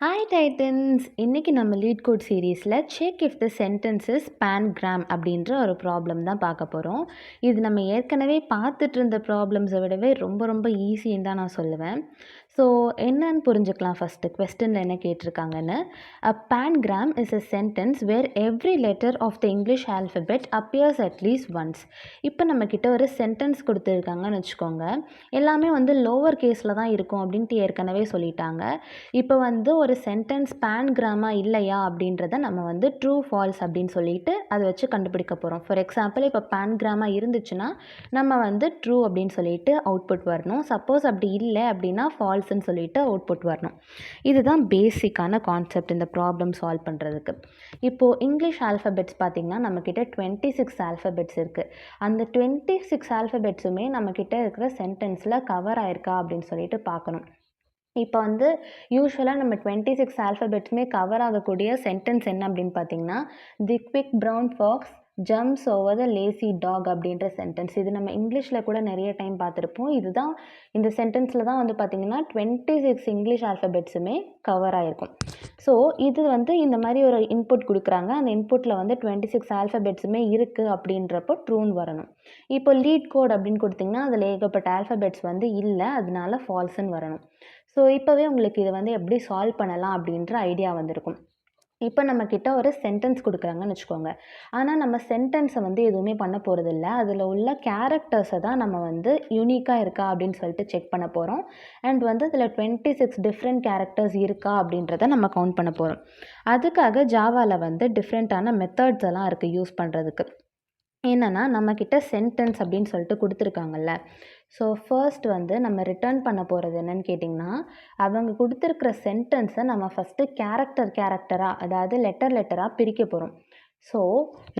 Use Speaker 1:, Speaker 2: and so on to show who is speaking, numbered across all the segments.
Speaker 1: Hi Titans! இன்னைக்கு நம்ம lead code சீரீஸில் செக் இஃப் த சென்டென்சஸ் பேன்கிராம் அப்படின்ற ஒரு ப்ராப்ளம் தான் பார்க்க போகிறோம். இது நம்ம ஏற்கனவே பார்த்துட்டு இருந்த ப்ராப்ளம்ஸை விடவே ரொம்ப ரொம்ப ஈஸின்னு தான் நான் சொல்லுவேன். ஸோ என்னன்னு புரிஞ்சுக்கலாம் ஃபஸ்ட்டு கொஸ்டினில் என்ன கேட்டிருக்காங்கன்னு. அ pangram is a sentence where every letter of the English alphabet appears at least once. இப்போ நம்மக்கிட்ட ஒரு சென்டென்ஸ் கொடுத்துருக்காங்கன்னு வச்சுக்கோங்க. எல்லாமே வந்து லோவர் கேஸில் தான் இருக்கும் அப்படின்ட்டு ஏற்கனவே சொல்லிட்டாங்க. இப்போ வந்து ஒரு சென்டென்ஸ் பேன்கிராமா இல்லையா அப்படின்றத நம்ம வந்து ட்ரூ ஃபால்ஸ் அப்படின்னு சொல்லிட்டு அதை வச்சு கண்டுபிடிக்க போகிறோம். ஃபார் எக்ஸாம்பிள் இப்போ பேன்கிராமா இருந்துச்சுன்னா நம்ம வந்து ட்ரூ அப்படின்னு சொல்லிட்டு அவுட்புட் வரணும். சப்போஸ் அப்படி இல்லை அப்படின்னா ஃபால்ஸ்ன்னு சொல்லிட்டு அவுட்புட் வரணும். இதுதான் பேசிக்கான கான்செப்ட் இந்த ப்ராப்ளம் சால்வ் பண்ணுறதுக்கு. இப்போது இங்கிலீஷ் ஆல்ஃபபெட்ஸ் பார்த்திங்கன்னா நம்மக்கிட்ட 26 ஆல்ஃபபெட்ஸ் இருக்குது. அந்த 26 ஆல்ஃபபெட்ஸுமே நம்மக்கிட்ட இருக்கிற சென்டென்ஸில் கவர் ஆயிருக்கா அப்படின்னு சொல்லிட்டு பார்க்கணும். இப்போ வந்து யூஸ்வலாக நம்ம 26 ஆல்ஃபபெட்ஸுமே கவர் ஆகக்கூடிய சென்டென்ஸ் என்ன அப்படின்னு பார்த்தீங்கன்னா, the quick brown fox jumps over the lazy dog அப்படின்ற சென்டென்ஸ். இது நம்ம இங்கிலீஷில் கூட நிறைய டைம் பார்த்துருப்போம். இதுதான் இந்த சென்டென்ஸில் தான் வந்து பார்த்திங்கன்னா 26 இங்கிலீஷ் ஆல்ஃபபெட்ஸுமே கவர் ஆகிருக்கும். ஸோ இது வந்து இந்த மாதிரி ஒரு இன்புட் கொடுக்குறாங்க. அந்த இன்புட்டில் வந்து 26 ஆல்ஃபபெட்ஸுமே இருக்குது அப்படின்றப்போ ட்ரூன்னு வரணும். இப்போ லீட் கோட் அப்படின்னு கொடுத்திங்கன்னா அதில் ஏகப்பட்ட ஆல்ஃபபெட்ஸ் வந்து இல்லை, அதனால ஃபால்ஸ்ன்னு வரணும். ஸோ இப்போவே உங்களுக்கு இதை வந்து எப்படி சால்வ் பண்ணலாம் அப்படின்ற ஐடியா வந்திருக்கும். இப்போ நம்மக்கிட்ட ஒரு சென்டென்ஸ் கொடுக்குறாங்கன்னு வச்சுக்கோங்க. ஆனால் நம்ம சென்டென்ஸை வந்து எதுவுமே பண்ண போகிறதில்ல. அதில் உள்ள கேரக்டர்ஸை தான் நம்ம வந்து யூனிக்காக இருக்கா அப்படின்னு சொல்லிட்டு செக் பண்ண போகிறோம். அண்ட் வந்து அதில் 26 டிஃப்ரெண்ட் கேரக்டர்ஸ் இருக்கா அப்படின்றத நம்ம கவுண்ட் பண்ண போகிறோம். அதுக்காக ஜாவாவில் வந்து டிஃப்ரெண்ட்டான மெத்தட்ஸ் எல்லாம் இருக்குது யூஸ் பண்ணுறதுக்கு. என்னென்னா நம்மக்கிட்ட சென்டென்ஸ் அப்படின்னு சொல்லிட்டு கொடுத்துருக்காங்கல்ல. ஸோ ஃபர்ஸ்ட் வந்து நம்ம ரிட்டர்ன் பண்ண போகிறது என்னன்னு கேட்டிங்கன்னா, அவங்க கொடுத்துருக்குற சென்டென்ஸை நம்ம ஃபஸ்ட்டு கேரக்டராக அதாவது லெட்டராக பிரிக்க போகிறோம். ஸோ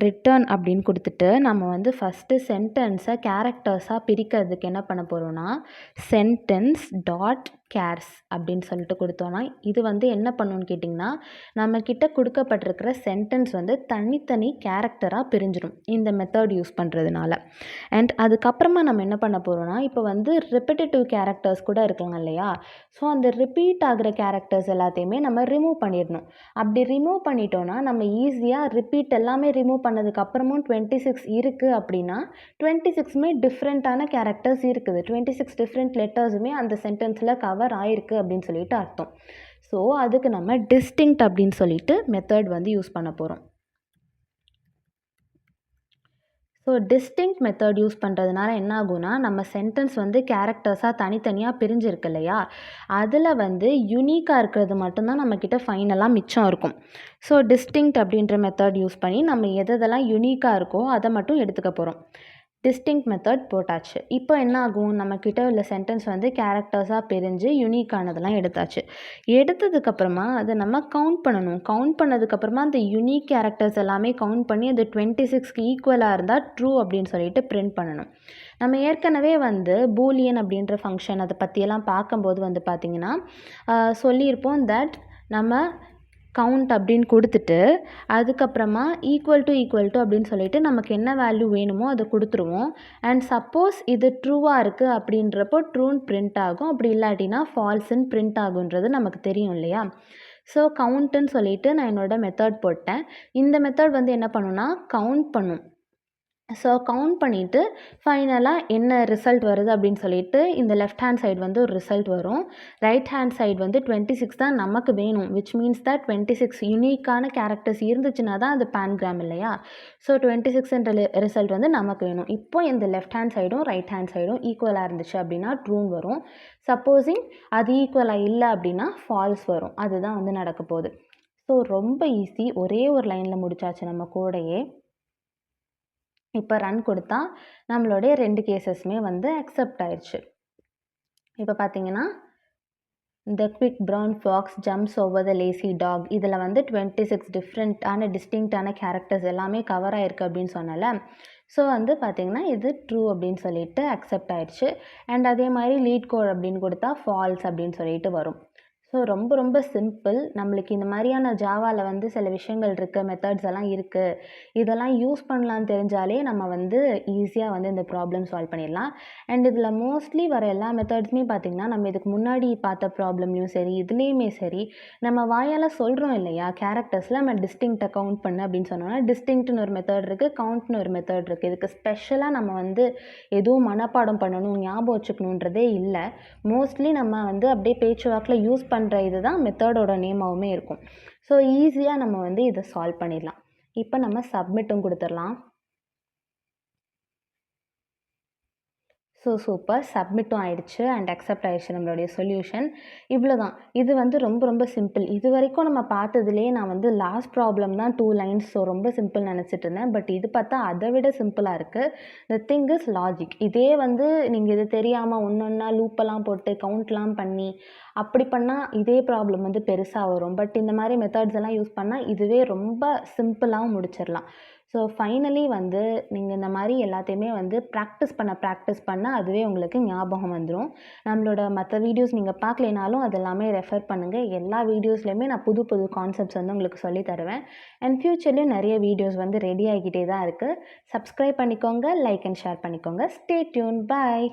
Speaker 1: ரிட்டர்ன் அப்படின்னு கொடுத்துட்டு நம்ம வந்து ஃபஸ்ட்டு சென்டென்ஸை கேரக்டர்ஸாக பிரிக்கிறதுக்கு என்ன பண்ண போகிறோன்னா, சென்டென்ஸ் டாட் கேர்ஸ் அப்படின்னு சொல்லிட்டு கொடுத்தோன்னா இது வந்து என்ன பண்ணணும்னு கேட்டிங்கன்னா, நம்மக்கிட்ட கொடுக்கப்பட்டிருக்கிற சென்டென்ஸ் வந்து தனித்தனி கேரக்டராக பிரிஞ்சிடும் இந்த மெத்தட் யூஸ் பண்ணுறதுனால. அண்ட் அதுக்கப்புறமா நம்ம என்ன பண்ண போகிறோன்னா, இப்போ வந்து ரிப்பீட்டேட்டிவ் கேரக்டர்ஸ் கூட இருக்காங்க இல்லையா. ஸோ அந்த ரிப்பீட் ஆகிற கேரக்டர்ஸ் எல்லாத்தையுமே நம்ம ரிமூவ் பண்ணிடணும். அப்படி ரிமூவ் பண்ணிட்டோன்னா நம்ம ஈஸியாக ரிப்பீட் எல்லாமே ரிமூவ் பண்ணதுக்கப்புறமும் 26 இருக்குது அப்படின்னா 26மே டிஃப்ரெண்ட்டான கேரக்டர்ஸ் இருக்குது. 26 டிஃப்ரெண்ட் லெட்டர்ஸுமே அந்த சென்டென்ஸில் கவர் ஆயிருக்கு அப்படின்னு சொல்லிட்டு அர்த்தம். ஸோ அதுக்கு நம்ம டிஸ்டிங்க்ட் அப்படின்னு சொல்லிட்டு மெத்தட் வந்து யூஸ் பண்ண போகிறோம். ஸோ டிஸ்டிங்க்ட் மெத்தட் யூஸ் பண்ணுறதுனால என்ன ஆகும்னா, நம்ம சென்டென்ஸ் வந்து கேரக்டர்ஸாக தனித்தனியாக பிரிஞ்சிருக்கு இல்லையா, அதில் வந்து யூனிக்காக இருக்கிறது மட்டும்தான் நம்மக்கிட்ட ஃபைனலாக மிச்சம் இருக்கும். ஸோ டிஸ்டிங்க்ட் அப்படின்ற மெத்தட் யூஸ் பண்ணி நம்ம எதெல்லாம் யூனிக்காக இருக்கோ அதை மட்டும் எடுத்துக்க போகிறோம். டிஸ்டிங்க்ட் மெத்தட் போட்டாச்சு. இப்போ என்ன ஆகும், நம்மக்கிட்ட உள்ள சென்டென்ஸ் வந்து கேரக்டர்ஸாக பிரிஞ்சு யூனிக்கானதெல்லாம் எடுத்தாச்சு. எடுத்ததுக்கப்புறமா அதை நம்ம கவுண்ட் பண்ணணும். கவுண்ட் பண்ணதுக்கப்புறமா அந்த யூனிக் கேரக்டர்ஸ் எல்லாமே கவுண்ட் பண்ணி அது 26க்கு ஈக்குவலாக இருந்தால் ட்ரூ அப்படின்னு சொல்லிட்டு பிரிண்ட் பண்ணணும். நம்ம ஏற்கனவே வந்து பூலியன் அப்படின்ற ஃபங்க்ஷன் அதை பற்றியெல்லாம் பார்க்கும்போது வந்து பார்த்திங்கன்னா சொல்லியிருப்போம் தட் நம்ம கவுண்ட் அப்படின்னு கொடுத்துட்டு அதுக்கப்புறமா ஈக்குவல் டு அப்படின்னு சொல்லிட்டு நமக்கு என்ன வேல்யூ வேணுமோ அதை கொடுத்துருவோம். அண்ட் சப்போஸ் இது ட்ரூவாக இருக்குது அப்படின்றப்போ ட்ரூன்னு பிரிண்ட் ஆகும், அப்படி இல்லாட்டினா ஃபால்ஸுன்னு பிரிண்ட் ஆகுன்றது நமக்கு தெரியும் இல்லையா. ஸோ கவுண்ட்டுன்னு சொல்லிட்டு நான் என்னோடய மெத்தட் போட்டேன். இந்த மெத்தட் வந்து என்ன பண்ணுன்னா கவுண்ட் பண்ணும். ஸோ கவுண்ட் பண்ணிவிட்டு ஃபைனலாக என்ன ரிசல்ட் வருது அப்படின்னு சொல்லிட்டு இந்த லெஃப்ட் ஹேண்ட் சைடு வந்து ஒரு ரிசல்ட் வரும். ரைட் ஹேண்ட் சைடு வந்து 26 தான் நமக்கு வேணும். விச் மீன்ஸ் தட் 26 யூனிக்கான கேரக்டர்ஸ் இருந்துச்சுன்னா தான் அது பேன்கிராம் இல்லையா. ஸோ 26ன்ற ரிசல்ட் வந்து நமக்கு வேணும். இப்போ இந்த லெஃப்ட் ஹேண்ட் சைடும் ரைட் ஹேண்ட் சைடும் ஈக்குவலாக இருந்துச்சு அப்படின்னா ட்ரூன்னு வரும். சப்போஸிங் அது ஈக்குவலாக இல்லை அப்படின்னா ஃபால்ஸ் வரும். அதுதான் வந்து நடக்க போகுது. ஸோ ரொம்ப ஈஸி, ஒரே ஒரு லைனில் முடிச்சாச்சு நம்ம கூடையே. இப்போ ரன் கொடுத்தா நம்மளுடைய 2 கேசஸுமே வந்து அக்செப்ட் ஆயிடுச்சு. இப்போ பார்த்தீங்கன்னா the quick brown fox jumps over the lazy dog இதில் வந்து 26 டிஃப்ரெண்ட்டான டிஸ்டிங்க்டான கேரக்டர்ஸ் எல்லாமே கவர் ஆயிருக்கு அப்படின்னு சொன்னல. ஸோ வந்து பார்த்திங்கன்னா இது ட்ரூ அப்படின்னு சொல்லிட்டு அக்செப்ட் ஆயிடுச்சு. அண்ட் அதே மாதிரி லீட் கோட் அப்படின்னு கொடுத்தா ஃபால்ஸ் அப்படின்னு சொல்லிட்டு வரும். ஸோ ரொம்ப ரொம்ப சிம்பிள். நம்மளுக்கு இந்த மாதிரியான ஜாவால வந்து சில விஷயங்கள் இருக்கு, மெத்தட்ஸ் எல்லாம் இருக்கு. இதெல்லாம் யூஸ் பண்ணலான்னு தெரிஞ்சாலே நம்ம வந்து ஈஸியா வந்து இந்த ப்ராப்ளம் சால்வ் பண்ணிடலாம். அண்ட் இதில மோஸ்ட்லி வர எல்லா மெத்தட்ஸுமே பார்த்தீங்கன்னா, நம்ம இதுக்கு முன்னாடி பார்த்த ப்ராப்ளம்லயும் சரி, இதுலயுமே சரி, நம்ம வாயால சொல்றோம் இல்லையா? கேரக்டர்ஸ்ல நம்ம டிஸ்டிங்க்ட்ட கவுண்ட் பண்ணு அப்படின்னு சொன்னோம்னா, டிஸ்டிங்க்ட்ன்னு ஒரு மெத்தட் இருக்கு, கவுண்ட்ன்னு ஒரு மெத்தட் இருக்கு. இதுக்கு ஸ்பெஷலா நம்ம வந்து எதுவும் மனப்பாடம் பண்ணணும், ஞாபகம் வச்சுக்கணுன்றதே இல்ல. மோஸ்ட்லி நம்ம வந்து அப்படியே பேச்சு வாக்குல யூஸ் பண்ற இதுதான் மெத்தடோட நேமாவுமே இருக்கும். ஸோ ஈஸியா நம்ம வந்து இத சால்வ் பண்ணிடலாம். இப்ப நம்ம சப்மிட்டும் குடுத்துறலாம். So super. சப்மிட்டும் ஆயிடுச்சு அண்ட் அக்செப்ட் ஆயிடுச்சு நம்மளுடைய சொல்யூஷன். இவ்வளோதான். இது வந்து ரொம்ப ரொம்ப சிம்பிள். இதுவரைக்கும் நம்ம பார்த்ததுலயே நான் வந்து லாஸ்ட் ப்ராப்ளம் தான் 2 லைன்ஸ் ஸோ ரொம்ப சிம்பிள் நெனச்சிட்டு இருந்தேன். பட் இது பார்த்தா அத விட சிம்பிளா இருக்கு. The thing is logic. இதே வந்து நீங்க இது தெரியாம ஒண்ணொண்ணா லூப்பெல்லாம் போட்டு கவுண்ட்லாம் பண்ணி, அப்படி பண்ணா இதே ப்ராப்ளம் வந்து பெருசா வரும். பட் இந்த மாரி மெத்தட்ஸ் எல்லாம் யூஸ் பண்ணா இதுவே ரொம்ப சிம்பிளாவும் முடிச்சிடலாம். ஸோ ஃபைனலி வந்து நீங்க இந்த மாரி எல்லாத்தையுமே வந்து ப்ராக்டிஸ் பண்ண அதுவே உங்களுக்கு ஞாபகம் வந்துரும். நம்மளோட மத்த வீடியோஸ் நீங்க பார்க்கலைனாலும் அது எல்லாமே ரெஃபர் பண்ணுங்க. எல்லா வீடியோஸ்லயுமே நான் புது புது கான்செப்ட்ஸ் வந்து உங்களுக்கு சொல்லி தருவேன். அண்ட் ஃபியூச்சர்லயும் நெறைய வீடியோஸ் வந்து ரெடி ஆகிக்கிட்டே தான் இருக்கு. சப்ஸ்கிரைப் பண்ணிக்கோங்க, லைக் அண்ட் ஷேர் பண்ணிக்கோங்க. Stay tune. பாய்.